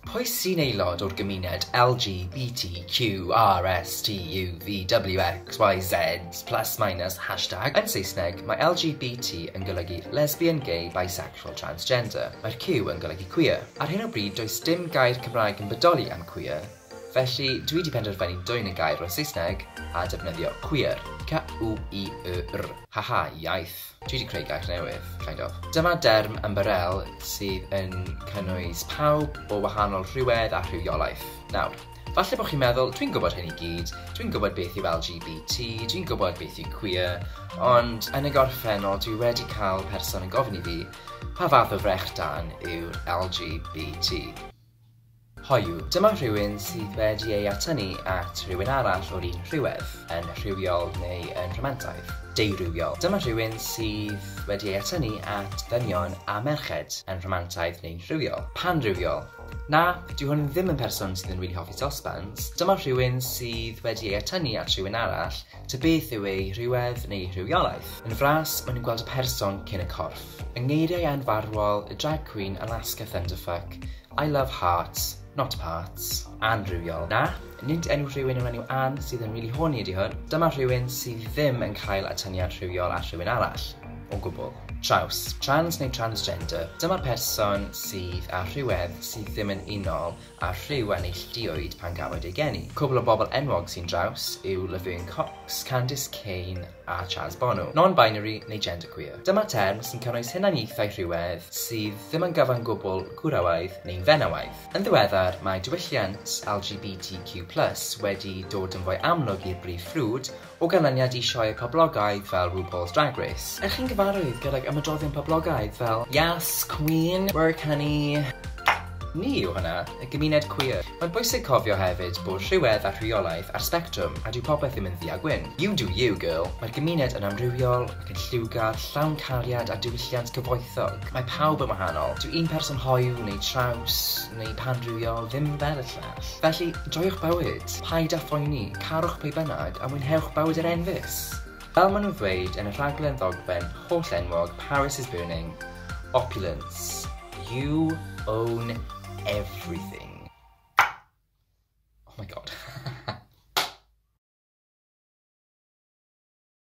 Pwy sy'n aelod o'r gymuned LGBTQRSTUVWXYZ plus minus hashtag? Yn Saesneg, mae LGBT yn golygu lesbian, gay, bisexual, transgender. Mae'r Q yn golygu queer. Ar hyn o bryd, does dim gair Cymraeg yn bodoli am queer, felly dwi wedi penderfynu dwyn y gair o'r Saesneg a defnyddio Cwiyr. C-W-I-Y-R. Haha, iaith. Dwi wedi creu gair newydd, kind of. Dyma derm ymbarel sydd yn cynnwys pawb o wahanol rhywedd a rhywiolaeth. Nawr, falle bod chi'n meddwl, dwi'n gwybod hyn i gyd, dwi'n gwybod beth yw LGBT, dwi'n gwybod beth yw queer, ond yn y gorffennol dwi wedi cael person yn gofyn i fi pa fath o frech dan yw'r LGBT. Hoiw, dyma rhywun sydd wedi ei atynnu at rhywun arall o'r un rhywedd, yn rhywiol neu yn rhamantaidd. Deurywiol. Dyma rhywun sydd wedi ei atynnu at ddynion a merched, yn rhamantaidd neu rhywiol. Panrhywiol. Na, dyw hwn ddim yn person sydd yn really hoffi sosbans. Dyma rhywun sydd wedi ei atynnu at rhywun arall, ta beth yw ei rhywedd neu rhywiolaeth. Yn fras, maen nhw'n gweld y person cyn y corff. Yng ngeiriau anfarwol, y drag queen Alaska Thunderfuck, I love hearts, not parts. Anrhywiol. Na, nid enw rhywun yn enw Ann sydd yn rili horny ydi hwn. Dyma rhywun sydd ddim yn cael atyniad rhywiol a rhywun arall. O gwbl. Traws. Trans neu transgender. Dyma'r person sydd â rhywedd sydd ddim yn unol a rhyw a neilltuoedd pan gafod ei geni. Cwbl o bobl enwog sy'n draws yw Laverne Cox, Candice Kane a Chaz Bono. Non-binary neu genderqueer. Dyma term sy'n cynnwys hunaniaethau rhywedd sydd ddim yn gyfan gwbl gwrawaidd neu'n fenawaidd. Yn ddiweddar, mae diwylliant LGBTQ+ wedi dod yn fwy amlwg i'r brif ffrwd o ganlyniad i sioe poblogaidd fel RuPaul's Drag Race. Ych chi'n gyfarwydd gydag ymadroddion poblogaidd fel Yes, Queen, Work Honey... Ni yw hwnna, y gymuned Cwiyr. Mae'n bwysig cofio hefyd bod rhywedd a rheolaeth ar sbectrwm a dyw popeth ddim yn ddu a gwyn. You do you, girl. Mae'r gymuned yn amrywiol ac yn lliwgar, llawn cariad a diwylliant cyfoethog. Mae pawb yn wahanol. Dyw un person hoyw neu traws neu panrhywiol ddim fel y llall. Felly, joiwch bywyd, paid â phoeni, carwch pe bynnag a mwynhewch bywyd yr enfus. Fel maen nhw'n dweud yn y rhaglen ddogfen holl enwog Paris is Burning, opulence, you own everything. Oh my god.